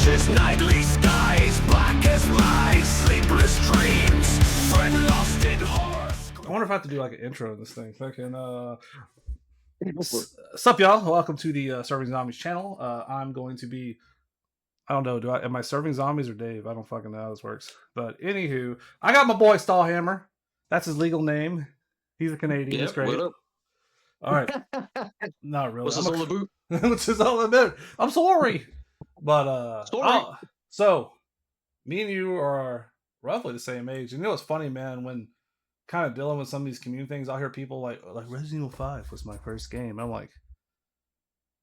Ashes, nightly skies, black as night, sleepless dreams, friend lost in horror. I wonder if I have to do like an intro in this thing. Fucking sup y'all? Welcome to the Serving Zombies channel. I'm going to be, I don't know, am I serving zombies or Dave? I don't fucking know how this works. But anywho, I got my boy StahlHammer. That's his legal name. He's a Canadian. It's great. What up? All right. Not really. What's this all about? What's this all about? I'm sorry. But so me and you are roughly the same age. And you know what's funny, man, when kind of dealing with some of these community things, I'll hear people like Resident Evil 5 was my first game. I'm like,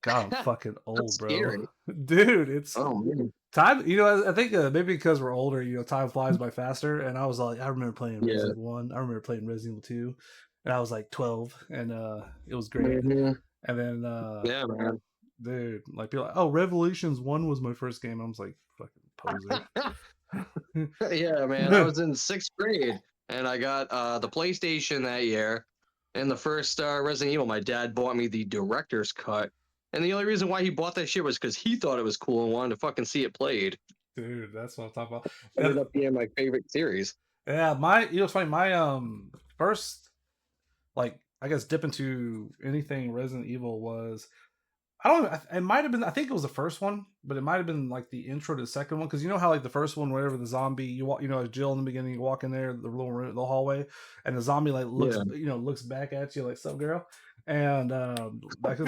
God, I'm fucking old, bro. Scary. Dude, it's man. time. You know, I think maybe because we're older, you know, time flies by faster. And I was like, I remember playing Resident Evil 1. I remember playing Resident Evil 2. And I was like 12, and it was great. Mm-hmm. And then, yeah, man, dude, like people, like, oh, Revelations 1 was my first game. I was like, fucking poser. Yeah, man. I was in 6th grade, and I got the PlayStation that year. And the first Resident Evil, my dad bought me the director's cut. And the only reason why he bought that shit was because he thought it was cool and wanted to fucking see it played. Dude, that's what I'm talking about. It ended up being my favorite series. Yeah, you know, it's funny. My first, like, I guess dip into anything Resident Evil was, I don't know, it might have been, I think it was the first one, but it might have been like the intro to the second one, because you know how like the first one, wherever the zombie, you walk, you know, as Jill in the beginning, you walk in there, the little room, the hallway, and the zombie like looks, you know, looks back at you like, "Sup, girl?" And like,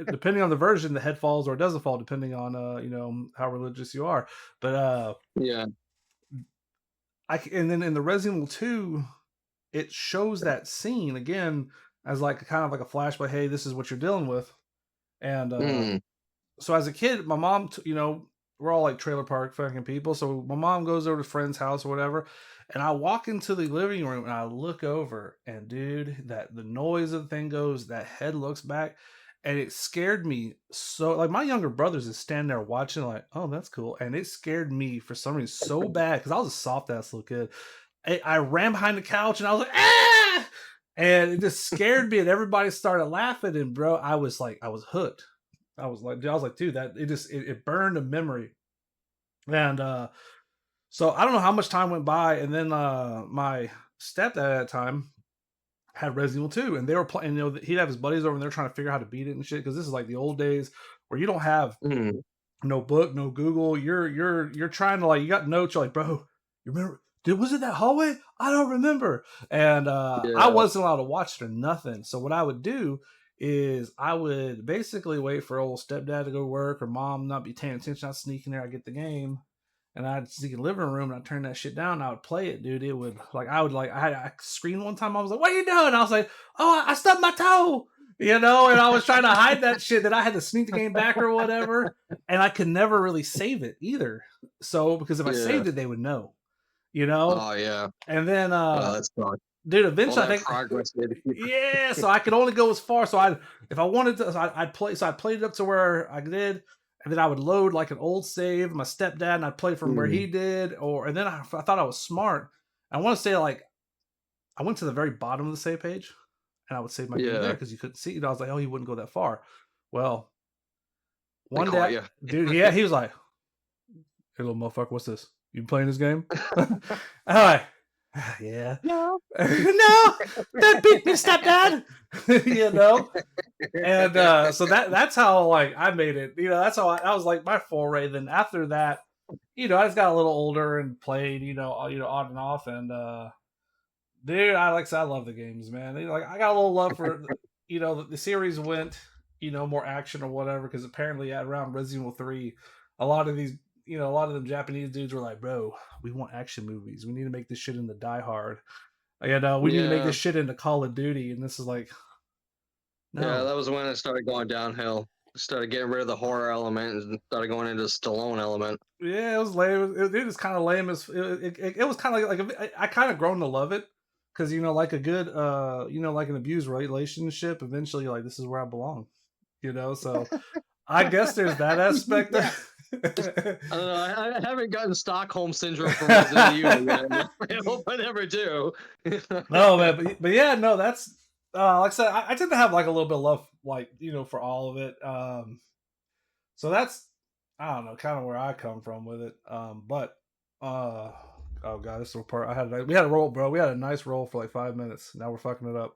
depending on the version, the head falls or it doesn't fall, depending on you know, how religious you are. But yeah, and then in the Resident Evil 2, it shows that scene again as like kind of like a flashback. Hey, this is what you're dealing with. And so as a kid, my mom, you know, we're all like trailer park fucking people. So my mom goes over to a friend's house or whatever, and I walk into the living room and I look over, and dude, that the noise of the thing goes, that head looks back, and it scared me so. Like my younger brothers is standing there watching, like, oh, that's cool, and it scared me for some reason so bad because I was a soft ass little kid. I ran behind the couch and I was like, ah! And it just scared me, and everybody started laughing. And bro, I was hooked. I was like, dude, that it burned a memory. And so I don't know how much time went by, and then my stepdad at that time had Resident Evil 2, and they were playing. You know, he'd have his buddies over, and they're trying to figure out how to beat it and shit. Because this is like the old days where you don't have no book, no Google. You're trying to, like, you got notes. You're like, bro, you remember? Was it that hallway? I don't remember. And I wasn't allowed to watch it or nothing. So what I would do is I would basically wait for old stepdad to go to work or mom not be paying attention. I'd sneak in there, I'd get the game, and I'd sneak in the living room and I'd turn that shit down and I would play it, dude. It would, like, I had a screen one time. I was like, what are you doing? I was like, oh, I stubbed my toe. You know, and I was trying to hide that shit, that I had to sneak the game back or whatever. And I could never really save it either. So, because if I saved it, they would know. You know? Oh yeah. And then that's dude, eventually I think progress, yeah, so I could only go as far. So if I wanted to, I'd play. So I played it up to where I did, and then I would load like an old save, my stepdad, and I'd play from where he did. And then I thought I was smart. I want to say, like, I went to the very bottom of the save page, and I would save my game there because you couldn't see it. I was like, oh, he wouldn't go that far. Well, one day, dude, yeah, he was like, hey, little motherfucker, what's this? You playing this game? I'm like, yeah. No. No! Don't beat me, stepdad! You know? And so that's how, like, I made it. You know, that's how I was like my foray. Then after that, you know, I just got a little older and played, you know, on and off. And dude, I love the games, man. Like, I got a little love for, you know, the series went, you know, more action or whatever, because apparently around Resident Evil 3, a lot of them Japanese dudes were like, bro, we want action movies. We need to make this shit into Die Hard. And we need to make this shit into Call of Duty. And this is like, no. Yeah, that was when it started going downhill. Started getting rid of the horror element and started going into the Stallone element. Yeah, it was lame. It was kind of lame. It was kind of like I kind of grown to love it. Because, you know, like a good, you know, like an abused relationship, eventually, like, this is where I belong. You know, so I guess there's that aspect. I don't know. I haven't gotten Stockholm syndrome from Resident Evil yet. I hope I never do. No, man, but yeah, no, that's like I said, I tend to have like a little bit of love, like, you know, for all of it. So that's I don't know, kind of where I come from with it. But uh, oh god, this is the part we had a roll, bro. We had a nice roll for like 5 minutes. Now we're fucking it up.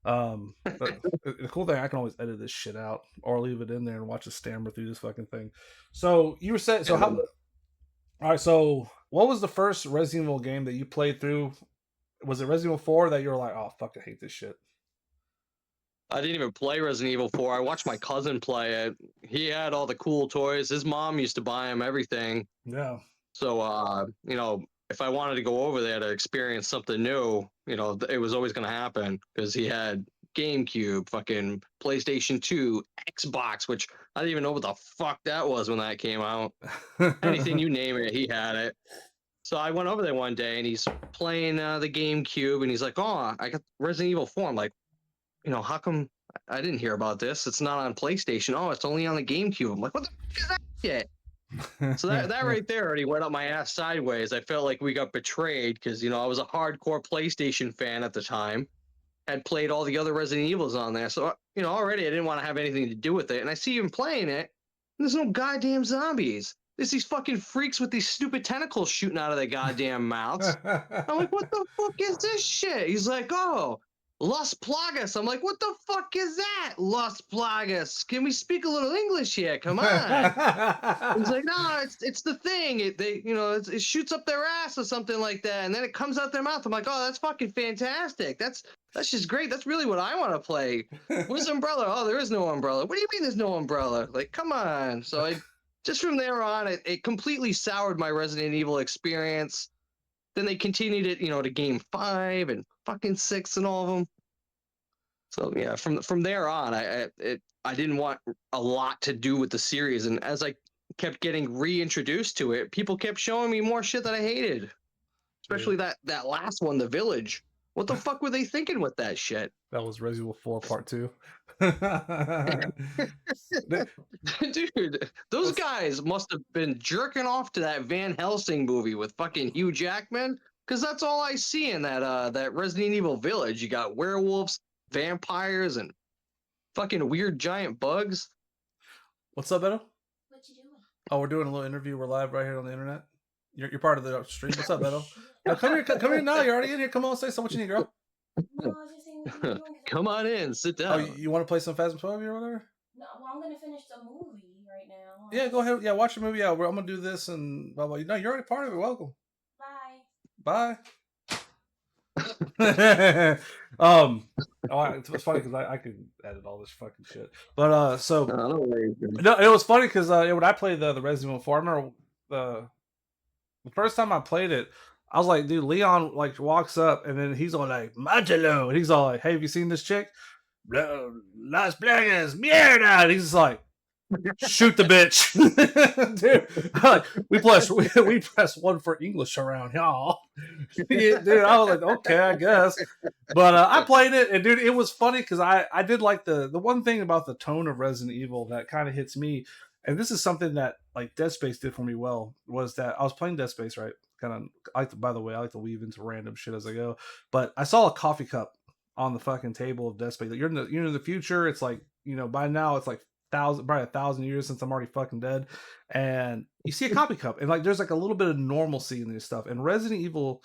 But the cool thing, I can always edit this shit out or leave it in there and watch it stammer through this fucking thing. So you were saying, so how? All right, so what was the first Resident Evil game that you played through? Was it Resident Evil 4 that you were like, oh fuck, I hate this shit? I didn't even play Resident Evil 4. I watched my cousin play it. He had all the cool toys. His mom used to buy him everything. Yeah. So, if I wanted to go over there to experience something new, it was always going to happen because he had GameCube, fucking PlayStation 2, Xbox, which I didn't even know what the fuck that was when that came out. Anything you name it, he had it. So I went over there one day and he's playing the GameCube and he's like, "Oh, I got Resident Evil 4." I'm like, how come I didn't hear about this? It's not on PlayStation. Oh, it's only on the GameCube. I'm like, what the fuck is that shit? So that right there already went up my ass sideways. I felt like we got betrayed because, I was a hardcore PlayStation fan at the time, had played all the other Resident Evils on there. So, already I didn't want to have anything to do with it. And I see him playing it, and there's no goddamn zombies. There's these fucking freaks with these stupid tentacles shooting out of their goddamn mouths. I'm like, what the fuck is this shit? He's like, oh, Las Plagas. I'm like, what the fuck is that? Las Plagas. Can we speak a little English here? Come on. He's like, no, it's the thing. It shoots up their ass or something like that, and then it comes out their mouth. I'm like, oh, that's fucking fantastic. That's just great. That's really what I want to play. Where's Umbrella? Oh, there is no Umbrella. What do you mean there's no Umbrella? Like, come on. So just from there on, it completely soured my Resident Evil experience. Then they continued it, to game 5 and fucking 6 and all of them. So yeah, from there on, I didn't want a lot to do with the series, and as I kept getting reintroduced to it, people kept showing me more shit that I hated, especially that last one, The Village. What the fuck were they thinking with that shit? That was Resident Evil 4 Part 2. Dude, those guys must have been jerking off to that Van Helsing movie with fucking Hugh Jackman, because that's all I see in that Resident Evil Village. You got werewolves, vampires, and fucking weird giant bugs. What's up, Beto? What you doing? Oh, we're doing a little interview. We're live right here on the internet. You're part of the stream. What's up, Beto? No, come here now. You're already in here. Come on, say something. What you need, girl? No, I was just saying what you were doing. Come on in, sit down. Oh, you want to play some Phasmophobia or whatever? No, well, I'm gonna finish the movie right now. Yeah, go ahead. Yeah, watch the movie. Yeah, I'm gonna do this and blah blah. No, you're already part of it. Welcome. Bye. Bye. It's funny because I could edit all this fucking shit. But so no, it was funny because when I played the Resident Evil 4, I remember the first time I played it, I was like, dude, Leon like walks up and then he's all like, Magelo, and he's all like, hey, have you seen this chick? Las Plagas, mierda, and he's just like, shoot the bitch. Dude, like, we press 1 for English around y'all. Dude, I was like, okay, I guess. But I played it, and dude, it was funny because I did like the one thing about the tone of Resident Evil that kind of hits me, and this is something that like Dead Space did for me well, was that I was playing Dead Space, right? By the way, I like to weave into random shit as I go. But I saw a coffee cup on the fucking table of Dead Space. Like, you're in the future. It's like, by now it's like probably 1,000 years since I'm already fucking dead, and you see a coffee cup, and like there's like a little bit of normalcy in this stuff. And Resident Evil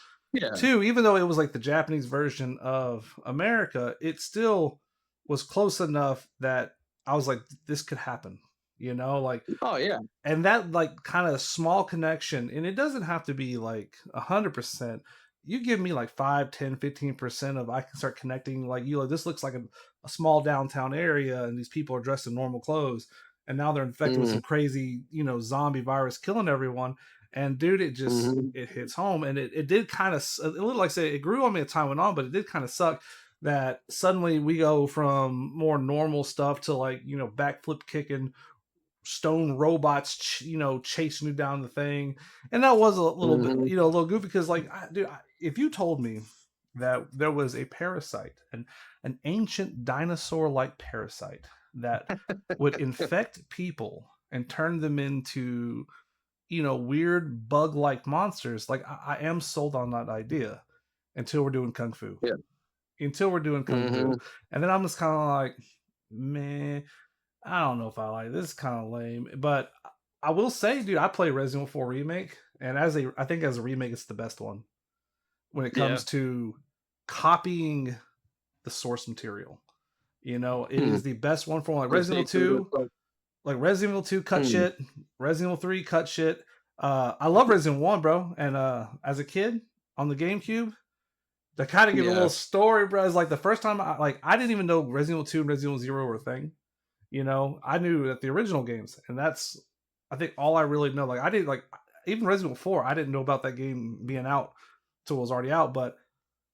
2, even though it was like the Japanese version of America, it still was close enough that I was like, this could happen. Like, oh yeah, and that like kind of small connection, and it doesn't have to be like 100%. You give me like 5, 10, 15% of I can start connecting. Like, this looks like a small downtown area, and these people are dressed in normal clothes, and now they're infected with some crazy, zombie virus killing everyone. And dude, it just it hits home, and it did kind of a little, like I say, it grew on me as time went on, but it did kind of suck that suddenly we go from more normal stuff to like backflip kicking stone robots chasing you down the thing. And that was a little bit a little goofy because like dude, if you told me that there was a parasite, an ancient dinosaur like parasite that would infect people and turn them into weird bug like monsters, like I am sold on that idea until we're doing kung fu. Until we're doing kung fu, and then I'm just kind of like, man, I don't know if I like this. Kind of lame, but I will say, dude, I play Resident Evil 4 Remake, and I think as a remake, it's the best one when it comes to copying the source material. You know, it is the best one for like Resident Evil 2. Like Resident Evil 2 cut shit, Resident Evil 3 cut shit. I love Resident Evil 1, bro. And as a kid on the GameCube, to kind of give a little story, bro, is like the first time I didn't even know Resident Evil 2 and Resident Evil 0 were a thing. You know, I knew that the original games, and that's I think all I really know. Like I did like even Resident Evil 4, I didn't know about that game being out till it was already out. But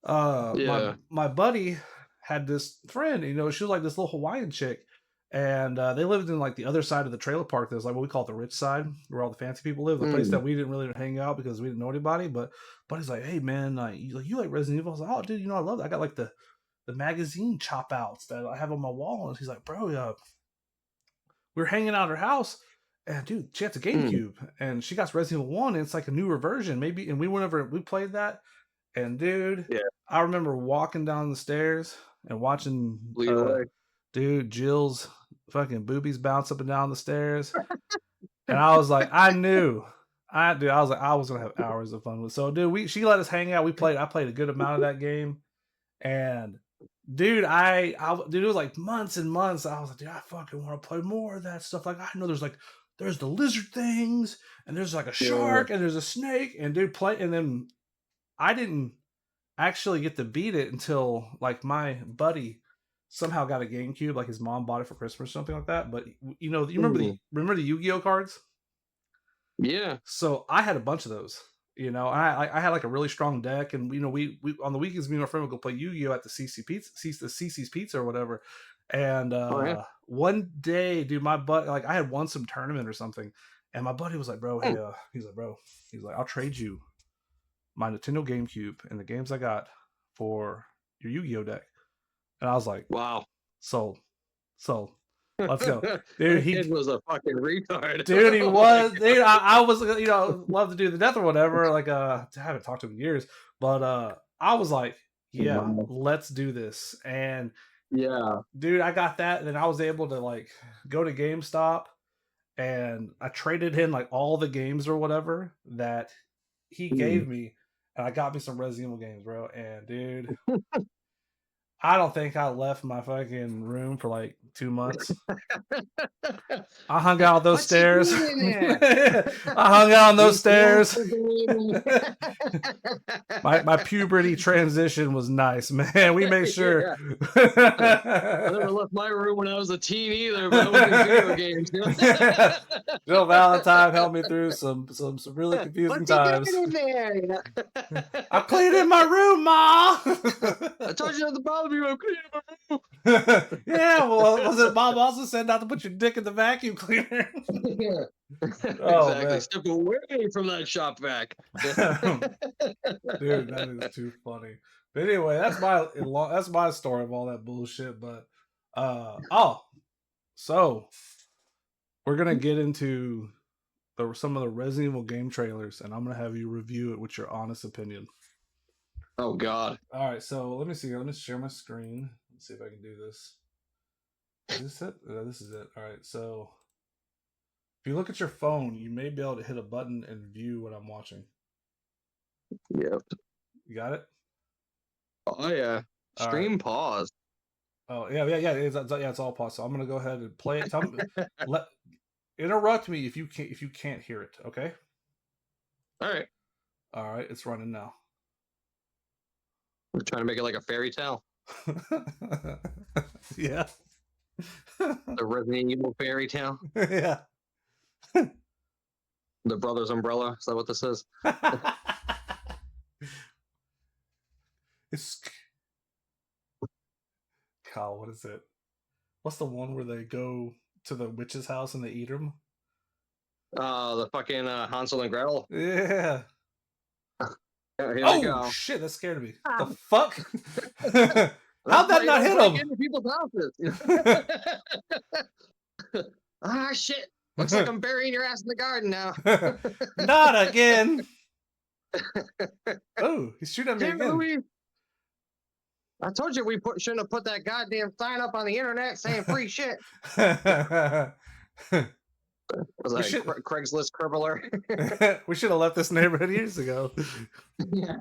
my buddy had this friend, you know, she was like this little Hawaiian chick. And they lived in like the other side of the trailer park. There's like what we call it the rich side, where all the fancy people live. The place that we didn't really hang out because we didn't know anybody. But he's like, hey man, you like Resident Evil? I was like, oh dude, you know I love that. I got like the magazine chop outs that I have on my wall. And he's like, bro, we were hanging out at her house, and dude, she has a GameCube, and she got Resident Evil 1, and it's like a newer version, maybe. And we played that, and dude, I remember walking down the stairs and watching. Dude, Jill's fucking boobies bounce up and down the stairs. And I was like, I was like, I was gonna have hours of fun with it. So dude, she let us hang out. I played a good amount of that game. And dude, dude, it was like months and months. I was like, dude, I fucking want to play more of that stuff. Like, I know there's the lizard things, and there's like a shark, and there's a snake, and dude, and then I didn't actually get to beat it until like my buddy somehow got a GameCube, like his mom bought it for Christmas or something like that. But you know, you remember the Yu-Gi-Oh cards? Yeah. So I had a bunch of those. You know, I had like a really strong deck, and you know, we on the weekends, me and my friend would go play Yu-Gi-Oh at the CC's Pizza or whatever. And one day, dude, my buddy, like I had won some tournament or something, and my buddy was like, "Bro, hey, he's like, I'll trade you my Nintendo GameCube and the games I got for your Yu-Gi-Oh deck." And I was like, wow. So let's go. Dude, he was a fucking retard. Dude, he was. Dude, I was, you know, love to do the death or whatever. Like, I haven't talked to him in years. But I was like, yeah, let's do this. And dude, I got that. And then I was able to like go to GameStop, and I traded in like all the games or whatever that he gave me. And I got me some Resident Evil games, bro. And dude, I don't think I left my fucking room for like 2 months. I hung out on those stairs. I hung out on those stairs. my puberty transition was nice, man. We made sure. I never left my room when I was a teen either, but I was in video games. Jill Valentine helped me through some really confusing times. I'm cleaning my room, Ma. I told you not to bother me when I'm cleaning my room. Yeah, well, was it Mom also said not to put your dick in the vacuum cleaner? Exactly. Step away from that shop vac. Dude, that is too funny. But anyway, that's my story of all that bullshit. But so we're gonna get into some of the Resident Evil game trailers, and I'm gonna have you review it with your honest opinion. Oh God! All right, so let me see. Let me share my screen. Let's see if I can do this. Is this it? This is it. All right, so if you look at your phone, you may be able to hit a button and view what I'm watching. Yep. You got it? Oh yeah. Stream pause. Oh yeah. It's all paused. So I'm gonna go ahead and play it. Interrupt me if you can't hear it. Okay. All right. It's running now. We're trying to make it like a fairy tale. Yeah. The Resident Evil fairy tale. Yeah. The Brothers Umbrella. Is that what this is? It's Kyle. What is it? What's the one where they go to the witch's house and they eat them? The fucking Hansel and Gretel. Yeah. Oh shit! That scared me. The fuck? How'd that not hit him? Into people's houses. Shit! Looks like I'm burying your ass in the garden now. Not again. Oh, he's shooting at me again. Louis. I told you shouldn't have put that goddamn sign up on the internet saying free shit. Was We that should- Craigslist crippler? We should have left this neighborhood years ago. Yeah.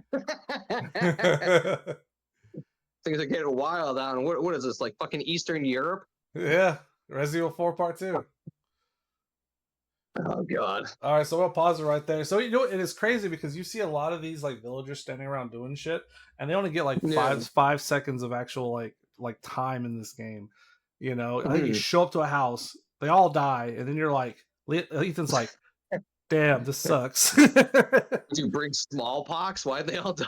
Things are getting wild down. What is this, like fucking Eastern Europe? Yeah, Resident Evil 4 Part 2. Oh god. All right, so we'll pause it right there. So you know, it is crazy because you see a lot of these like villagers standing around doing shit, and they only get like Yeah. 5 seconds of actual like time in this game. You know, I think you show up to a house, they all die, and then you're like, Ethan's like, "Damn, this sucks." Did you bring smallpox? Why'd they all die?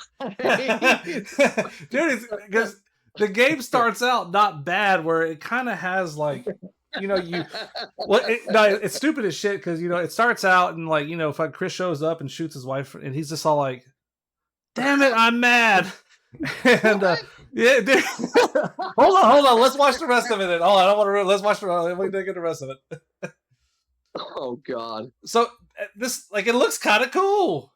Dude, because the game starts out not bad, where it kind of has like, you know, it's stupid as shit because you know it starts out and like, you know, if like Chris shows up and shoots his wife and he's just all like, "Damn it, I'm mad." And yeah, dude. hold on, let's watch the rest of it. Hold on, I don't want to. Let's watch the. Let me get the rest of it. Oh god. So this, like, it looks kind of cool.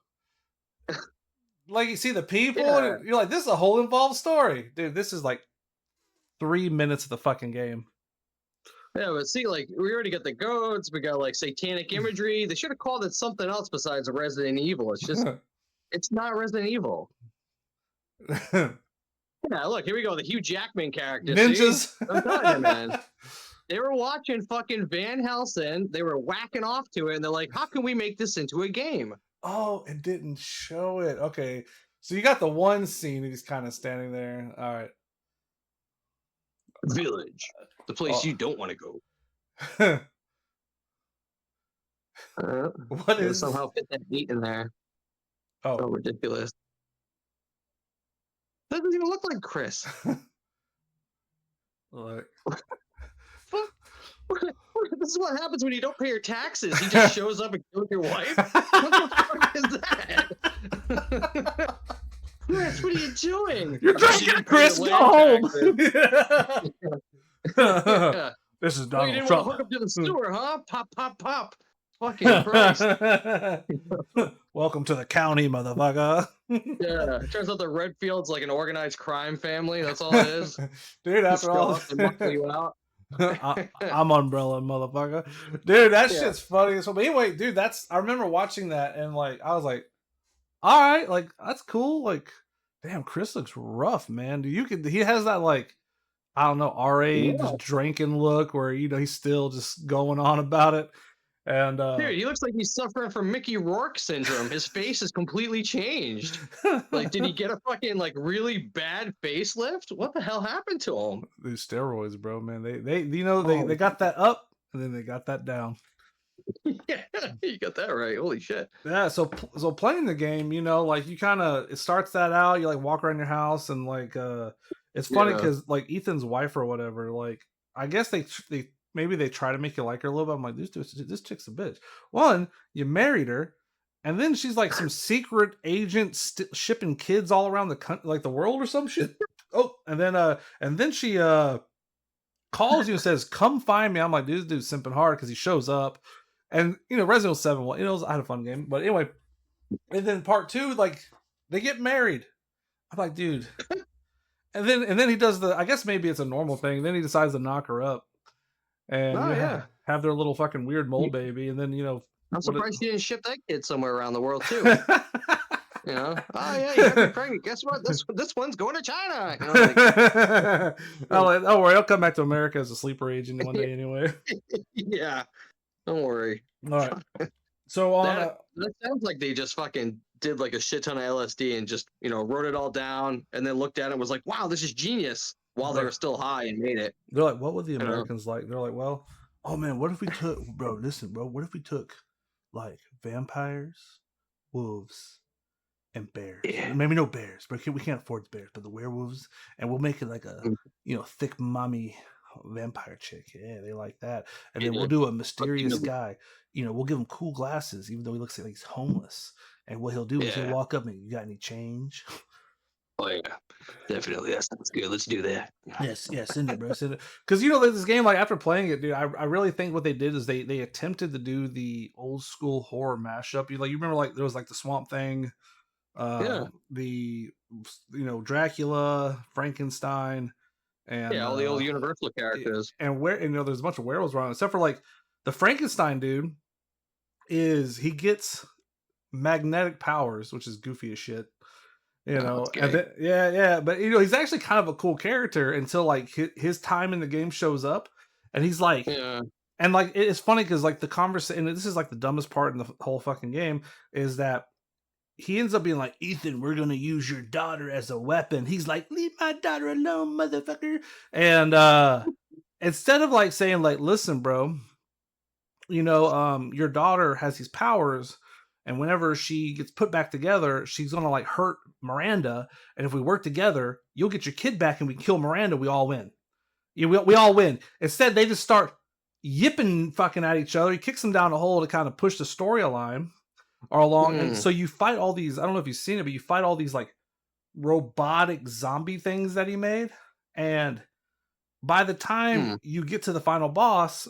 Like you see the people, Yeah. and you're like, this is a whole involved story, dude. This is like 3 minutes of the fucking game. Yeah, but see, like, we already got the goats, we got like satanic imagery. They should have called it something else besides Resident Evil. It's just, it's not Resident Evil. Yeah, look, here we go. The Hugh Jackman character. Ninjas. See? I'm telling you, man. They were watching fucking Van Helsing. They were whacking off to it, and they're like, how can we make this into a game? Oh, it didn't show it. Okay. So you got the one scene, he's kind of standing there. All right. Village. The place you don't want to go. What is somehow fit that beat in there? Oh, So ridiculous. That doesn't even look like Chris. look. This is what happens when you don't pay your taxes. He just shows up and kills your wife. What the fuck is that? Chris, what are you doing? You're drinking, Chris. Go home. Yeah. This is Oh, you Donald didn't want to Trump. hook up to the sewer, huh? Pop, pop, pop. Fucking Christ. Welcome to the county, motherfucker. Yeah. It turns out the Redfield's like an organized crime family. That's all it is. Dude, after all, They muscle you out. I'm Umbrella, motherfucker. Dude, that Yeah. shit's funny. So, but anyway, dude, I remember watching that and like I was like, all right, like that's cool. Like, damn, Chris looks rough, man. He has that like, I don't know, RA just drinking look where you know he's still just going on about it. And Dude, he looks like he's suffering from Mickey Rourke syndrome. His face is completely changed. Like, did he get a fucking like really bad facelift? What the hell happened to him? these steroids, bro, man. They you know they got that up and then they got that down. Yeah, you got that right. Holy shit. Yeah, so playing the game, you know, like you kind of it starts that out. You like walk around your house and like it's funny Yeah. because like Ethan's wife or whatever, like I guess they maybe they try to make you like her a little bit. I'm like, this chick's a bitch. One, you married her, and then she's like some secret agent shipping kids all around the country, like the world or some shit. Oh, and then she calls you and says, "Come find me." I'm like, dude, this dude's simping hard because he shows up, and you know, Resident Evil 7, well, you know, I had a fun game, but anyway, and then part 2, like they get married. I'm like, dude, and then he does I guess maybe it's a normal thing. Then he decides to knock her up. And Oh, you know, yeah. have their little fucking weird mole baby, and then you know, I'm surprised you didn't ship that kid somewhere around the world too. You know? Oh yeah, you got me pregnant. Guess what? This one's going to China. You know, like, don't worry, I'll come back to America as a sleeper agent one day anyway. yeah. Don't worry. All right. So on That sounds like they just fucking did like a shit ton of LSD and just, you know, wrote it all down and then looked at it and was like, wow, this is genius while they were still high and made it. they're like, what would the know. Americans like? They're like, well, oh man, what if we took, bro? Listen, bro, what if we took like vampires, wolves, and bears? Yeah. Maybe no bears, but we can't afford the bears, but the werewolves, and we'll make it like a thick mommy vampire chick. Yeah, they like that. And then we'll do a mysterious guy. You know, we'll give him cool glasses, even though he looks like he's homeless. And what he'll do is he'll walk up and you got any change? Oh yeah, definitely. That sounds good. Let's do that. Yes, send it, bro. Send it. Because you know, this game, like after playing it, dude, I really think what they did is they attempted to do the old school horror mashup. You remember like there was like the Swamp Thing, the Dracula, Frankenstein, and all the old Universal characters. And there's a bunch of werewolves around, except for like the Frankenstein dude he gets magnetic powers, which is goofy as shit. You know, and then, yeah, but you know, he's actually kind of a cool character until like his time in the game shows up, and he's like, and like it's funny because like the conversation, and this is like the dumbest part in the whole fucking game, is that he ends up being like, Ethan, we're gonna use your daughter as a weapon. He's like, leave my daughter alone, motherfucker. And instead of like saying like, listen, bro, you know, your daughter has these powers, and whenever she gets put back together, she's gonna like hurt Miranda. And if we work together, you'll get your kid back, and we kill Miranda. We all win. Yeah, we all win. Instead, they just start yipping fucking at each other. He kicks them down a hole to kind of push the storyline or along. And so you fight all these. I don't know if you've seen it, but you fight all these like robotic zombie things that he made. And by the time you get to the final boss,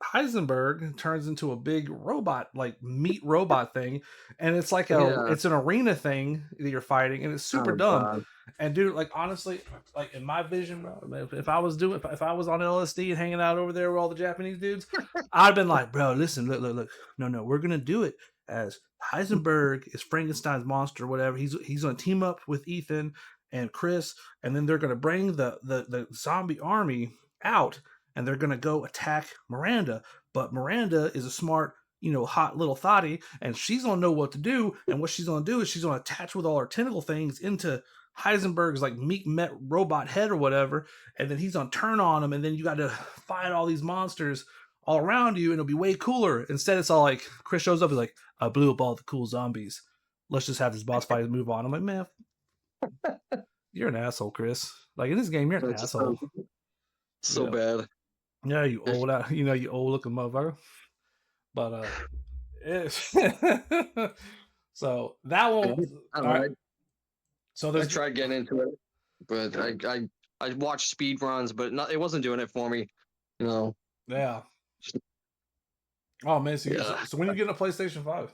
Heisenberg turns into a big robot, like meat robot thing, and it's like it's an arena thing that you're fighting, and it's super dumb. God. And dude, like honestly, like in my vision, bro, if I was on LSD and hanging out over there with all the Japanese dudes, I'd been like, bro, listen, look, no, we're gonna do it as Heisenberg is Frankenstein's monster, whatever. He's gonna team up with Ethan and Chris, and then they're gonna bring the zombie army out. And they're going to go attack Miranda. But Miranda is a smart, you know, hot little thotty. And she's going to know what to do. And what she's going to do is she's going to attach with all her tentacle things into Heisenberg's like meat met robot head or whatever. And then he's going to turn on him. And then you got to fight all these monsters all around you. And it'll be way cooler. Instead, it's all like Chris shows up. He's like, I blew up all the cool zombies. Let's just have this boss fight and move on. I'm like, man, you're an asshole, Chris. Like in this game, you're an asshole. So bad. Yeah, you old looking motherfucker. But so that one. Right. So I tried getting into it, but I watched speed runs, but it wasn't doing it for me. You know. Yeah. Oh man, so when you get a PlayStation 5?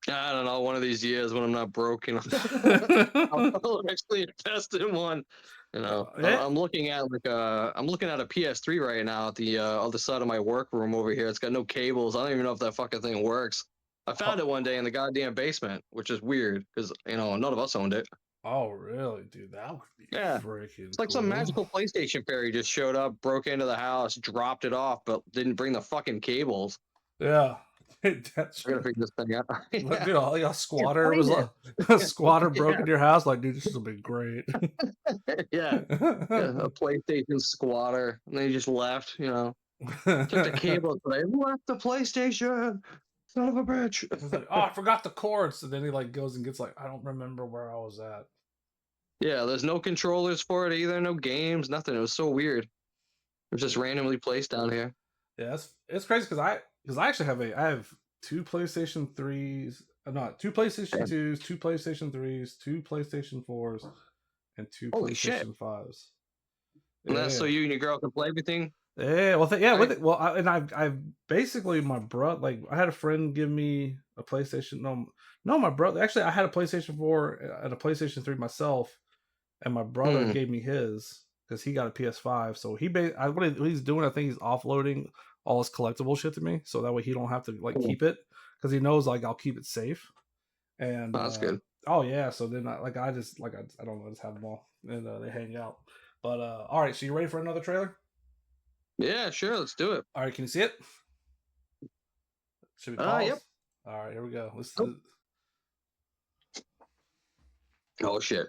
I don't know. One of these years when I'm not broke, you know, I'll actually invest in one. You know, I'm looking at a PS3 right now at the other side of my workroom over here. It's got no cables. I don't even know if that fucking thing works. I found it one day in the goddamn basement, which is weird because you know none of us owned it. Oh really, dude? That would be freaking. It's like some magical PlayStation fairy just showed up, broke into the house, dropped it off, but didn't bring the fucking cables. Yeah. That's I gotta figure this thing out. Like, dude, like a squatter was like a squatter broke into your house. Like, dude, this will be great. yeah, a PlayStation squatter, and they just left. You know, took the cable. They left the PlayStation. Son of a bitch. Like, oh, I forgot the cords. And then he like goes and gets like, I don't remember where I was at. Yeah, there's no controllers for it either. No games, nothing. It was so weird. It was just randomly placed down here. Yeah, it's crazy because I actually have 2 PlayStation 3s, not 2 PlayStation 2s, 2 PlayStation 3s, 2 PlayStation 4s, and 2 PlayStation 5s. And that's so you and your girl can play everything. Yeah, well, with it. Well, I've basically my brother. Like, I had a friend give me a PlayStation. No, my brother. Actually, I had a PlayStation 4 and a PlayStation 3 myself, and my brother gave me his because he got a PS5. So what he's doing, I think he's offloading all his collectible shit to me, so that way he don't have to like keep it because he knows like I'll keep it safe. And that's good. Oh yeah, so then I don't know, I just have them all and they hang out. But all right, so you ready for another trailer? Yeah, sure, let's do it. All right, can you see it? Should we pause? Yep. All right, here we go. Oh shit.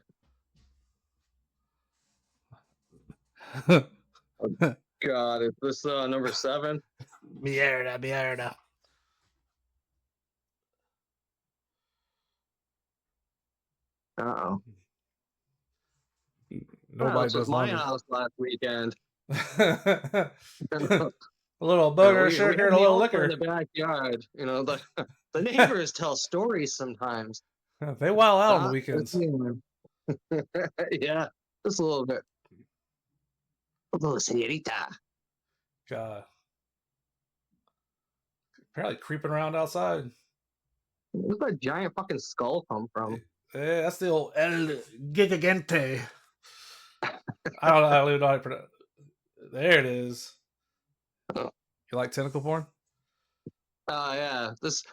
God, is this number 7? Mierda. Uh-oh. Nobody does my house last weekend. A little booger sugar and a little liquor in the backyard. You know, the neighbors tell stories sometimes. They wild out on the weekends. Yeah, just a little bit. Oh, señorita. God. Apparently creeping around outside. Where's that giant fucking skull come from? Yeah, that's the old El Gigante. I don't even know how to pronounce it. There it is. You like tentacle porn? Yeah. This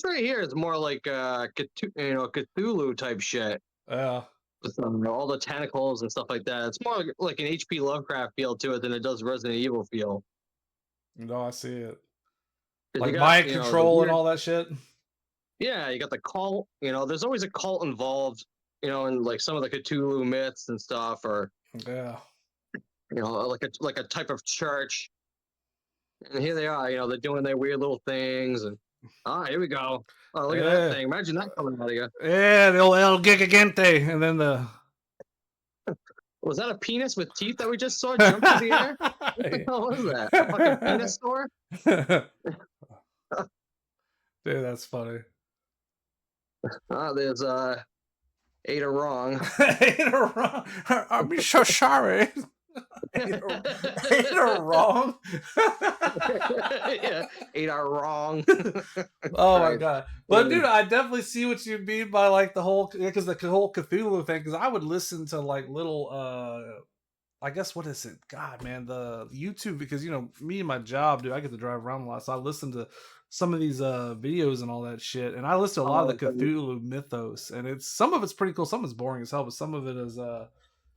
right here is more like Cthulhu type shit. Yeah. With all the tentacles and stuff like that. It's more like an H.P. Lovecraft feel to it than it does Resident Evil feel. No, I see it. 'Cause Like you got, mind the control and weird, all that shit. yeah, you got the cult. There's always a cult involved. In like some of the Cthulhu myths and stuff, or Yeah. like a type of church. And here they are. They're doing their weird little things, and here we go. Oh, look at that Yeah. thing! Imagine that coming out of you. Yeah, the old El Gigante, and then the. Was that a penis with teeth that we just saw jump through the air? What the hell was that? A fucking penis store? Dude, that's funny. There's Ada Wrong. Ada Wrong. I'm so sorry. Ada Wrong. Yeah, Ada Wrong. Oh my god! But dude, I definitely see what you mean by like the whole, because the whole Cthulhu thing. Because I would listen to like little, I guess what is it? God, man, the YouTube, because me and my job, dude, I get to drive around a lot, so I listen to some of these videos and all that shit, and I listen to a lot of the Cthulhu mythos, and some of it's pretty cool, some of it's boring as hell, but some of it is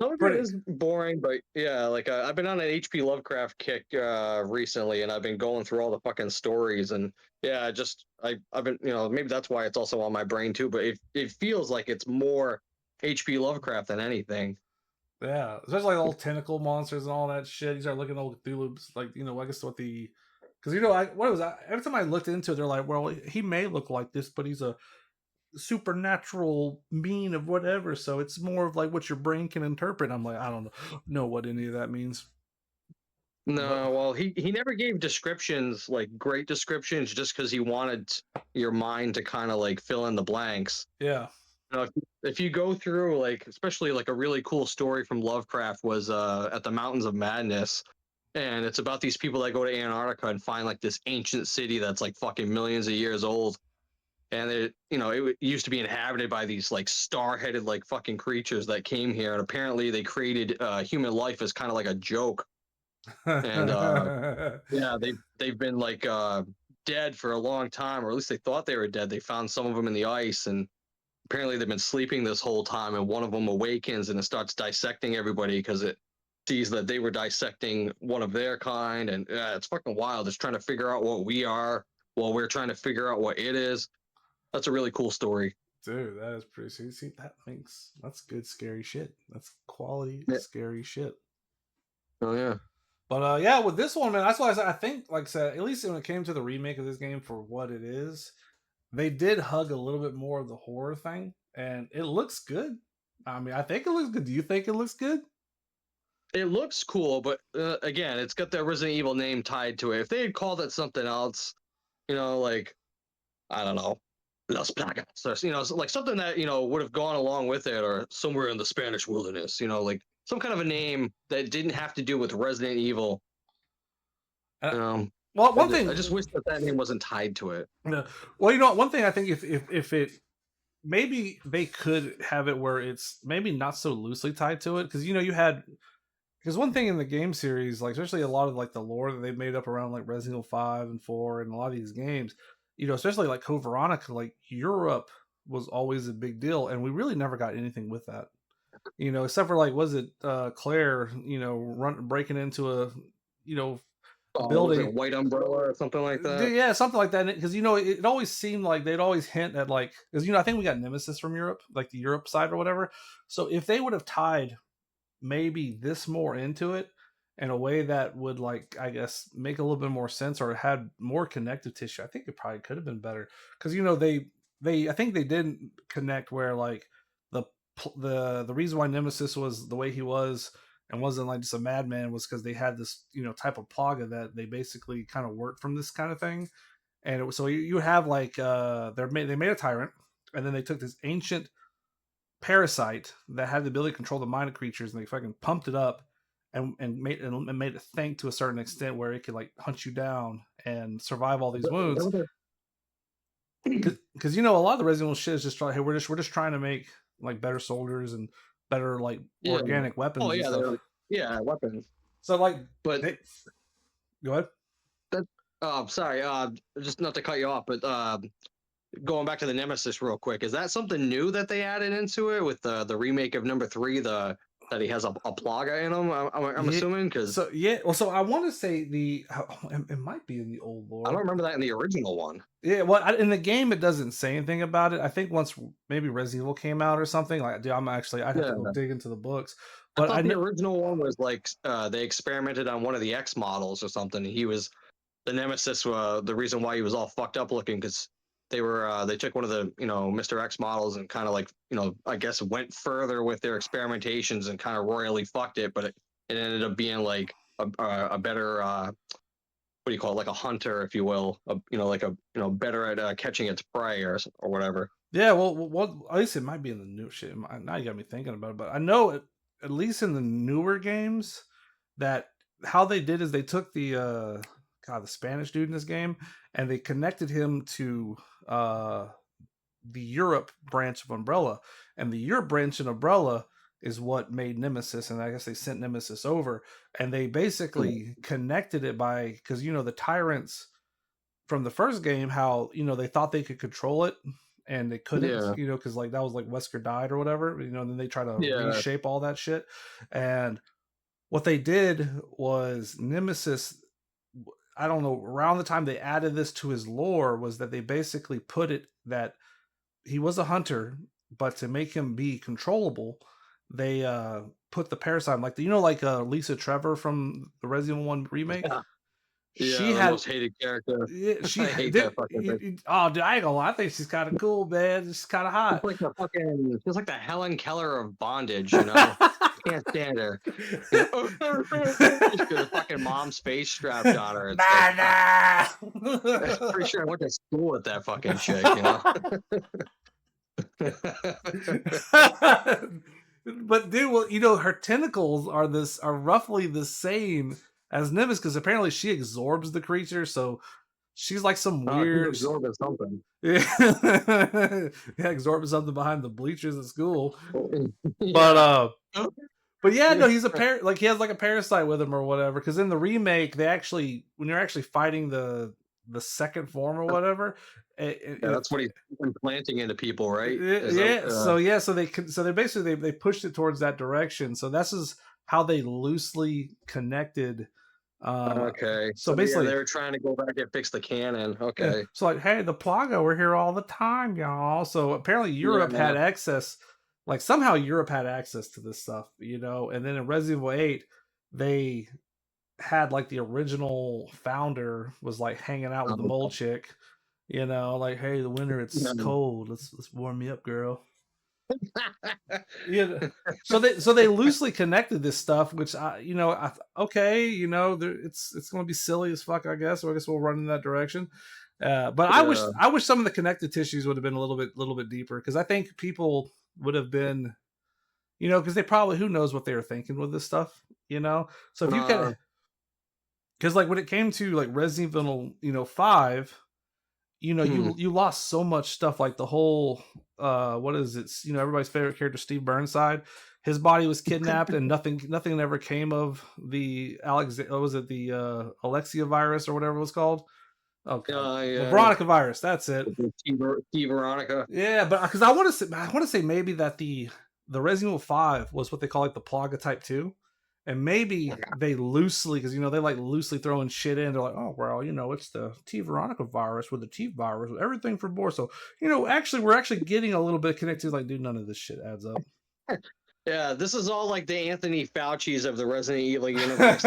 some of it is boring, but yeah, like I've been on an H.P. Lovecraft kick recently, and I've been going through all the fucking stories, and yeah, I've been, maybe that's why it's also on my brain too, but it feels like it's more H.P. Lovecraft than anything. Yeah, especially like old tentacle monsters and all that shit. You start looking at old Cthulhu's, like, I guess what because every time I looked into it, they're like, well, he may look like this, but he's a supernatural being of whatever, so it's more of like what your brain can interpret. I'm like, I don't know what any of that means. No, well, he never gave descriptions, like great descriptions, just because he wanted your mind to kind of like fill in the blanks. Yeah. If you go through, like, especially like a really cool story from Lovecraft was at the Mountains of Madness, and it's about these people that go to Antarctica and find like this ancient city that's like fucking millions of years old, and it used to be inhabited by these like star-headed like fucking creatures that came here, and apparently they created human life as kind of like a joke, and yeah, they've been like dead for a long time, or at least they thought they were dead. They found some of them in the ice, and apparently they've been sleeping this whole time, and one of them awakens and it starts dissecting everybody because it sees that they were dissecting one of their kind, and it's fucking wild. It's trying to figure out what we are while we're trying to figure out what it is. That's a really cool story. Dude, that is pretty sweet. See, that's good scary shit. That's quality scary shit. Oh yeah. But yeah, with this one, man, that's why I think, like I said, at least when it came to the remake of this game for what it is, they did hug a little bit more of the horror thing, and it looks good. I mean, I think it looks good. Do you think it looks good? It looks cool, but again, it's got that Resident Evil name tied to it. If they had called it something else, like, I don't know, Las Plagas, or like something that would have gone along with it, or somewhere in the Spanish wilderness, like some kind of a name that didn't have to do with Resident Evil. Well, one thing I just wish that name wasn't tied to it. Yeah. Well, one thing I think if it, maybe they could have it where it's maybe not so loosely tied to it, because because one thing in the game series, like especially a lot of like the lore that they've made up around like Resident Evil 5 and 4 and a lot of these games, especially like Code Veronica, like Europe was always a big deal, and we really never got anything with that. Except for like, was it Claire, breaking into a building, White Umbrella or something like that. Yeah, something like that. Because it always seemed like they'd always hint at like, because I think we got Nemesis from Europe, like the Europe side or whatever. So if they would have tied maybe this more into it in a way that would, like, I guess make a little bit more sense, or had more connective tissue, I think it probably could have been better. Because they I think they didn't connect where like the reason why Nemesis was the way he was and wasn't like just a madman was because they had this type of plaga that they basically kind of worked from this kind of thing. And so you have like they made a tyrant, and then they took this ancient parasite that had the ability to control the mind of creatures, and they fucking pumped it up and made it think to a certain extent where it could like hunt you down and survive all these wounds. Because a lot of the Resident Evil shit is just trying, hey, we're just trying to make like better soldiers and better like organic weapons. Oh yeah, weapons. So like, but go ahead. Oh, sorry. Just not to cut you off, but going back to the Nemesis real quick, is that something new that they added into it with the remake of number 3? That he has a plaga in him. I'm Yeah. assuming because So yeah, well, so I want to say it might be in the old I don't lore. remember that in the original one. Yeah, well, in the game it doesn't say anything about it. I think once maybe Resident Evil came out or something. Like, dude, I'd have to go Yeah. dig into the books. I But I thought the know, original one was like they experimented on one of the X models or something. He was the Nemesis. The reason why he was all fucked up looking because they took one of the Mr. X models and kind of like I guess went further with their experimentations and kind of royally fucked it, but it ended up being like a better what do you call it, like a hunter, if you will, like a better at catching its prey or whatever. yeah, well, at least it might be in the new shit. Now you got me thinking about it, but I know at least in the newer games that how they did is they took the Spanish dude in this game and they connected him to the Europe branch of Umbrella, and the Europe branch of Umbrella is what made Nemesis, and I guess they sent Nemesis over, and they basically connected it by because the tyrants from the first game, how they thought they could control it and they couldn't, Yeah, because like that was like Wesker died or whatever, and then they try to yeah. reshape all that shit, and what they did was Nemesis. I don't know. Around the time they added this to his lore, was that they basically put it that he was a hunter, but to make him be controllable, they put the parasite like like Lisa Trevor from the Resident Evil 1 remake. Yeah, She the had most hated character. she I hate did, that fucking thing. oh dude, I ain't gonna lie, I think she's kind of cool, man. She's kind of It's hot. like she's like the Helen Keller of bondage, you know? Can't stand her. You know, she's got a fucking mom's face strapped on her. It's like, I'm pretty sure I went to school with that fucking chick, you know? But dude, well, her tentacles are roughly the same as Nimbus because apparently she absorbs the creature, so she's like some She's weird. absorbing something. Yeah, absorbing something behind the bleachers at school. Yeah. But yeah, no, he's like he has like a parasite with him or whatever. Because in the remake, they actually when you're actually fighting the second form or whatever, Yeah, that's what he's implanting into people, right? so they basically they pushed it towards that direction. So this is how they loosely connected. Okay. So basically, they were trying to go back and fix the canon. Okay. yeah, so like, hey, the Plaga were here all the time, y'all. So apparently Europe had access. Like somehow Europe had access to this stuff, and then in Resident Evil 8, they had like the original founder was like hanging out with the mole chick, like, hey, the winter it's cold. Let's warm me up, girl. Yeah. So they loosely connected this stuff, which okay, it's going to be silly as fuck, I guess. So I guess we'll run in that direction. But I wish some of the connective tissues would have been a little bit deeper because I think people would have been, because they probably who knows what they were thinking with this stuff, So if you could, because like when it came to like Resident Evil, 5, you lost so much stuff, like the whole what is it? Everybody's favorite character, Steve Burnside. His body was kidnapped, and nothing ever came of the Alexia virus or whatever it was called. Okay, yeah. Veronica virus. That's it. T Veronica. Yeah, but because I want to say maybe that the Resident Evil 5 was what they call like the Plaga Type 2. And maybe they loosely, because they like loosely throwing shit in. They're like, oh well, it's the T Veronica virus with the T virus with everything for Boar. So actually, we're actually getting a little bit connected. Like, dude, none of this shit adds up. Yeah, this is all like the Anthony Fauci's of the Resident Evil universe.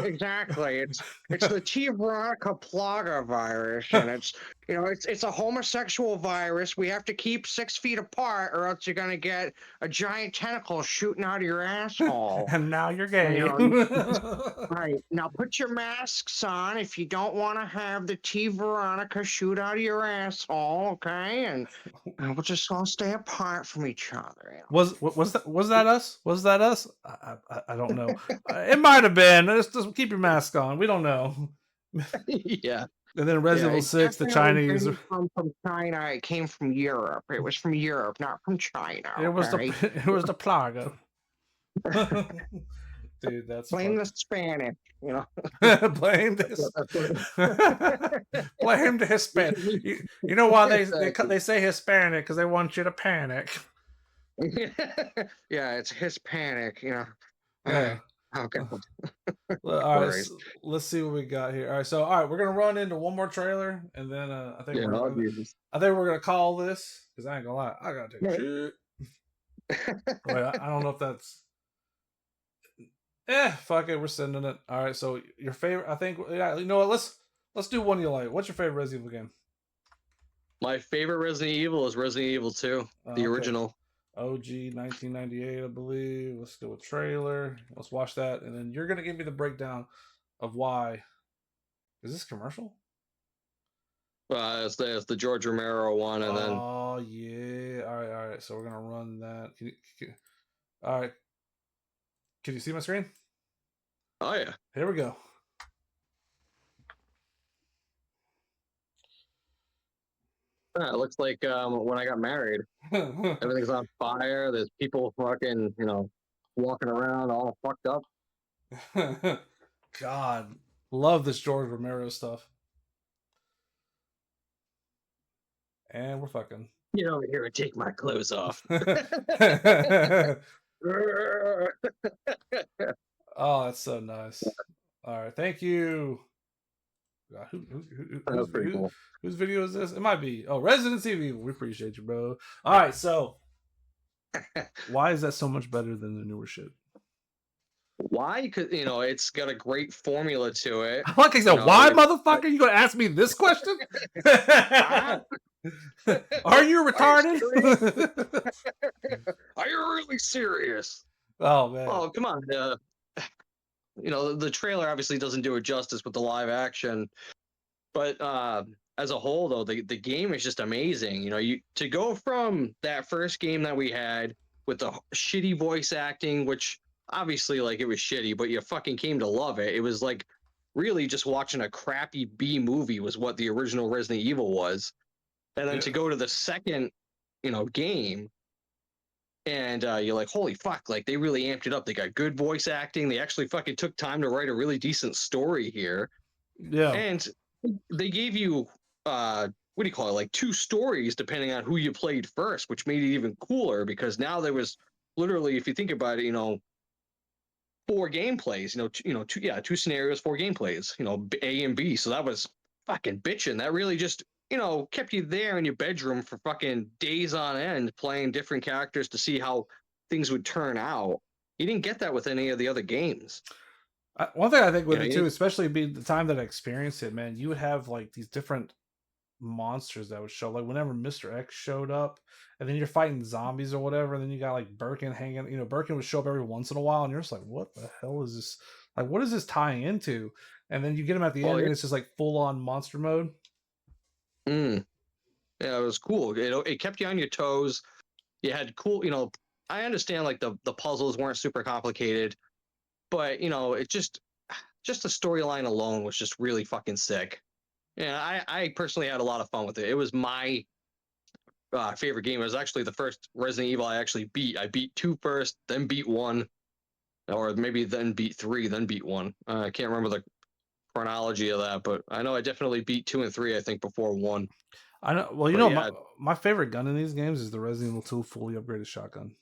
Exactly. It's the T Veronica Plaga virus, and it's a homosexual virus. We have to keep 6 feet apart, or else you're gonna get a giant tentacle shooting out of your asshole. And now you're gay. Right. Now put your masks on if you don't want to have the T Veronica shoot out of your asshole, okay? And we're just gonna stay apart from each other. Was that us? Was that us? I don't know. It might have been. Just keep your mask on. We don't know. Yeah. And then Resident Evil 6, the Chinese. From China. It came from Europe. It was from Europe, not from China. It was the Plaga. Dude, that's Blame the Spanish, you know. blame this. That's what Blame the Hispanic. You know why they say Hispanic? Because they want you to panic. Yeah, it's Hispanic, you know. Yeah. Okay. Well, all right, let's see what we got here. All right, we're gonna run into one more trailer, and then I think we're gonna call this because I ain't gonna lie, I gotta take a shit. Wait, I don't know if that's. Fuck it, we're sending it. All right, so your favorite? I think you know what? Let's do one you like. What's your favorite Resident Evil game? My favorite Resident Evil is Resident Evil 2, the original. OG 1998, I believe. Let's do a trailer. Let's watch that, and then you're gonna give me the breakdown of why. Is this commercial? It's the George Romero one, and then. Oh yeah! All right. So we're gonna run that. All right. Can you see my screen? Oh yeah. Here we go. It looks like when I got married, everything's on fire. There's people fucking, walking around all fucked up. God, love this George Romero stuff. And we're fucking. Get over here and take my clothes off. Oh, that's so nice. All right, thank you. Whose video is this? It might be. Oh, Resident Evil. We appreciate you, bro. All right, so why is that so much better than the newer shit? Why? Because it's got a great formula to it. Like I said, why, motherfucker? You gonna ask me this question? Are you retarded? Are you really serious? Oh man! Oh come on! The trailer obviously doesn't do it justice with the live action, but as a whole, though, the game is just amazing. You to go from that first game that we had with the shitty voice acting, which obviously like it was shitty, but you fucking came to love it. It was like really just watching a crappy B movie was what the original Resident Evil was. And then to go to the second, game, and you're like, holy fuck, like they really amped it up. They got good voice acting. They actually fucking took time to write a really decent story here. Yeah. And they gave you, what do you call it? Like 2 stories depending on who you played first, which made it even cooler because now there was literally, if you think about it, 4 gameplays, 2 scenarios, 4 gameplays, A and B. So that was fucking bitching. That really just kept you there in your bedroom for fucking days on end playing different characters to see how things would turn out. You didn't get that with any of the other games. One thing I think with it too, especially being the time that I experienced it, man, you would have like these different monsters that would show. Like whenever Mr. X showed up, and then you're fighting zombies or whatever, and then you got like Birkin hanging. Birkin would show up every once in a while, and you're just like, what the hell is this? Like, what is this tying into? And then you get him at the end, and it's just like full on monster mode. Yeah, it was cool. It kept you on your toes. You had cool, I understand like the puzzles weren't super complicated, but it just the storyline alone was just really fucking sick. Yeah, I personally had a lot of fun with it. It was my favorite game. It was actually the first Resident Evil I actually beat. I beat 2 first, then beat 1, or maybe then beat 3, then beat 1. I can't remember the chronology of that, but I know I definitely beat 2 and 3, I think, before 1. I know. Well, my favorite gun in these games is the Resident Evil 2 fully upgraded shotgun.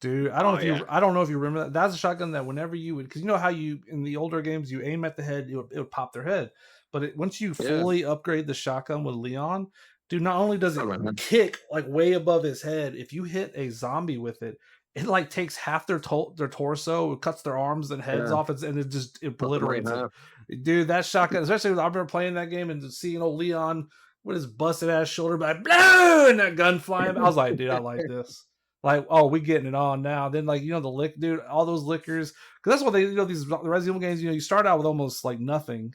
Dude, I don't know if you remember that. That's a shotgun that whenever you would, because you know how you in the older games you aim at the head, it would pop their head. But once you fully upgrade the shotgun with Leon, dude, not only does it kick like way above his head, if you hit a zombie with it, it like takes half their torso, it cuts their arms and heads off, and it just obliterates it. Dude, that shotgun, especially when I remember playing that game and seeing old Leon with his busted ass shoulder, but and that gun flying, I was like, dude, I like this. Like, oh, we getting it on now. Then, like, the lick, dude, all those lickers, because that's what they, these Resident Evil games, you start out with almost like nothing,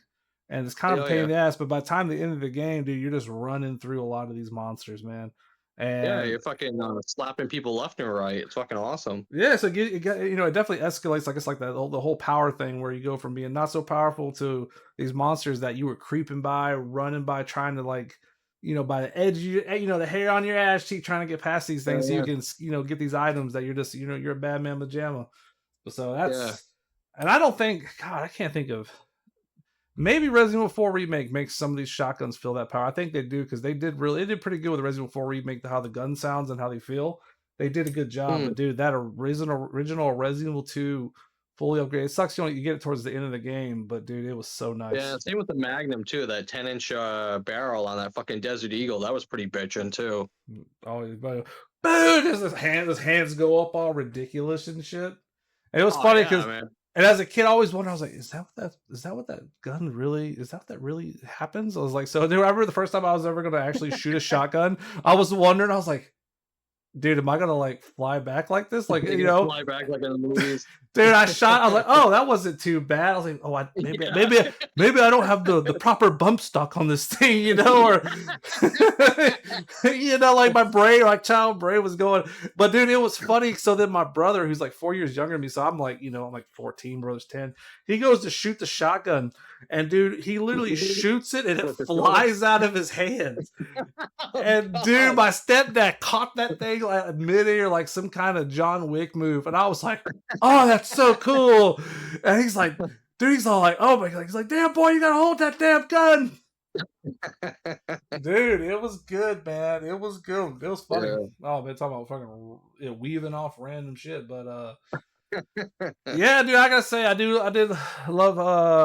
and it's kind of a pain in the ass. But by the time the end of the game, dude, you're just running through a lot of these monsters, man. And you're fucking slapping people left and right. It's fucking awesome. Yeah, so it definitely escalates. Like it's like that the whole power thing where you go from being not so powerful to these monsters that you were creeping by, running by, trying to like. By the edge, the hair on your ass cheek, trying to get past these things so you can, get these items that you're just, you're a bad man pajama. So that's, and I don't think, God, I can't think of. Maybe Resident Evil 4 Remake makes some of these shotguns feel that power. I think they do because they did pretty good with the Resident Evil 4 Remake, how the gun sounds and how they feel. They did a good job. But dude, that original Resident Evil 2 fully upgraded. It sucks you get it towards the end of the game, but dude, it was so nice. Yeah, same with the Magnum too. That 10-inch barrel on that fucking Desert Eagle. That was pretty bitchin' too. Oh, boom! His hands go up all ridiculous and shit. And it was funny because. And as a kid, I always wondered, I was like, is that what that gun really, is that what that really happens? I was like, so dude, I remember the first time I was ever going to actually shoot a shotgun, I was wondering, I was like, dude, am I going to like fly back like this? Like, you know, fly back like in the movies. Dude, I was like, oh, that wasn't too bad. I was like, oh, maybe I don't have the proper bump stock on this thing, you know, or you know, like my brain, like child brain was going. But dude, it was funny. So then my brother, who's like 4 years younger than me, so I'm like, you know, I'm like 14, brother's 10. He goes to shoot the shotgun, and dude, he literally shoots it, and it flies out of his hands. And dude, my stepdad caught that thing like midair, like some kind of John Wick move, and I was like, oh, that's so cool. And he's like, dude, he's all like, oh my God. He's like, damn boy, you gotta hold that damn gun. Dude, it was good, man. It was good. It was funny. Yeah. Oh man, talking about fucking weaving off random shit. But yeah, dude, I gotta say, I did love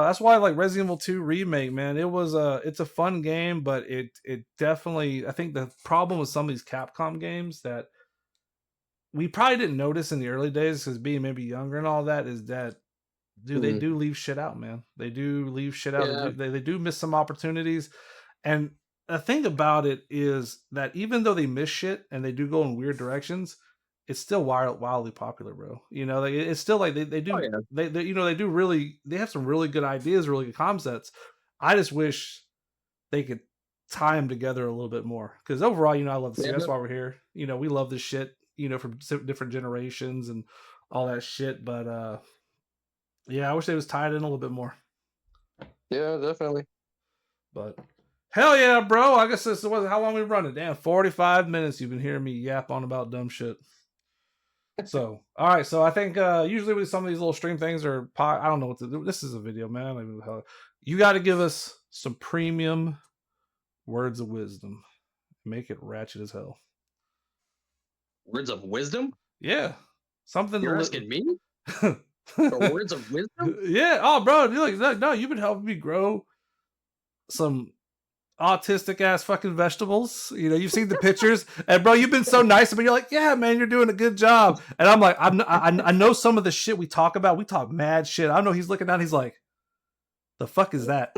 that's why I like Resident Evil 2 Remake, man. It was it's a fun game, but it definitely, I think the problem with some of these Capcom games that we probably didn't notice in the early days, because being maybe younger and all that, is that, dude, they do leave shit out, man. They do leave shit out. Yeah. They do miss some opportunities. And the thing about it is that even though they miss shit and they do go in weird directions, it's still wildly popular, bro. You know, it's still like they do, oh, yeah. they you know, they do really, they have some really good ideas, really good concepts. I just wish they could tie them together a little bit more. Because overall, you know, I love the series. That's why we're here. You know, we love this shit, you know, from different generations and all that shit. But yeah, I wish they was tied in a little bit more. Yeah, definitely. But hell yeah, bro. I guess this was how long we running. Damn, 45 minutes you've been hearing me yap on about dumb shit. So, all right. So I think usually with some of these little stream things are, I don't know what to do. This is a video, man. You got to give us some premium words of wisdom. Make it ratchet as hell. Words of wisdom? Yeah. Something. You're asking me? For words of wisdom? Yeah. Oh, bro. No, you've been helping me grow some autistic ass fucking vegetables. You know, you've seen the pictures, and bro, you've been so nice to me. You're like, yeah, man, you're doing a good job. And I'm like, I know some of the shit we talk about. We talk mad shit. I know he's looking down. He's like, the fuck is that?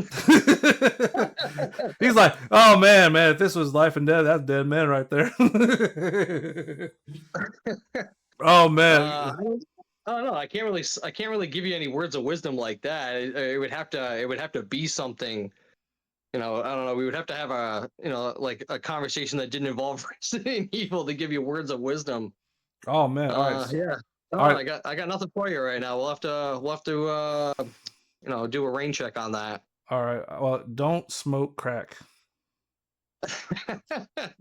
He's like, oh man, if this was life and death, that's dead man right there. Oh man. I don't know. I can't really give you any words of wisdom like that. It would have to be something. You know, I don't know. We would have to have like a conversation that didn't involve Resident Evil to give you words of wisdom. Oh man, all right. Yeah. All right. I got nothing for you right now. We'll have to do a rain check on that. All right. Well, don't smoke crack.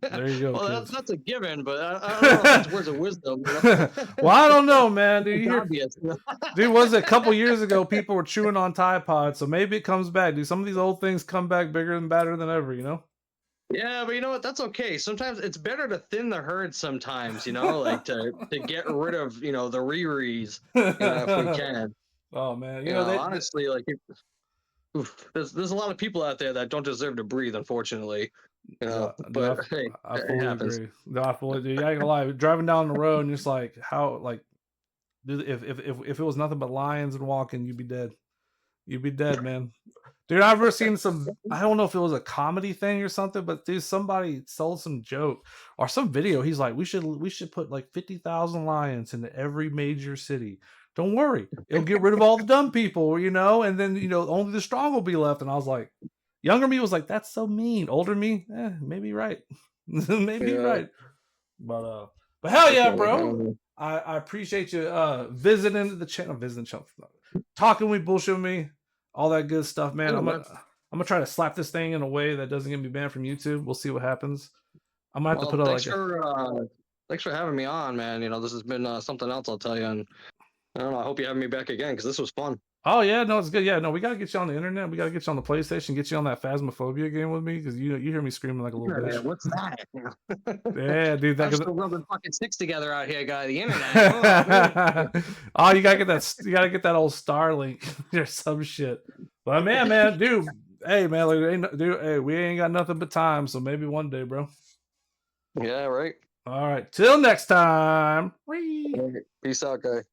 There you go. Well, that's a given, but I don't know if that's words of wisdom. You know? Well, I don't know, man. Dude, was it a couple years ago? People were chewing on Tide Pods, so maybe it comes back. Dude, some of these old things come back bigger and badder than ever. You know. Yeah, but you know what? That's okay. Sometimes it's better to thin the herd. Sometimes, you know, like to get rid of the Riris, if we can. Oh man, you know honestly, like there's a lot of people out there that don't deserve to breathe, unfortunately. But hey, I fully agree. No, I fully do. I ain't gonna lie. Driving down the road and just like how, like, dude, if it was nothing but lions and walking, you'd be dead. You'd be dead, man. Dude, I've ever seen some. I don't know if it was a comedy thing or something, but dude, somebody sold some joke or some video. He's like, we should put like 50,000 lions into every major city. Don't worry, it'll get rid of all the dumb people, and then only the strong will be left. And I was like. Younger me was like, that's so mean. Older me, maybe right. Maybe right. But hell yeah, bro. I appreciate you visiting the channel, talking with bullshit with me, all that good stuff, man. I'm gonna try to slap this thing in a way that doesn't get me banned from YouTube. We'll see what happens. I'm gonna have to put thanks for having me on, man. This has been something else, I'll tell you. And I don't know. I hope you have me back again because this was fun. Oh yeah, no, it's good. Yeah, no, we gotta get you on the internet. We gotta get you on the PlayStation. Get you on that Phasmophobia game with me because you hear me screaming like a little bitch. What's that? Yeah, dude. I'm That still rubbing fucking sticks together out here, guy. The internet. oh, you gotta get that. You gotta get that old Starlink or some shit. But man, dude. Hey, man, like, dude. Hey, we ain't got nothing but time, so maybe one day, bro. Yeah, right. All right. Till next time. Peace out, guy.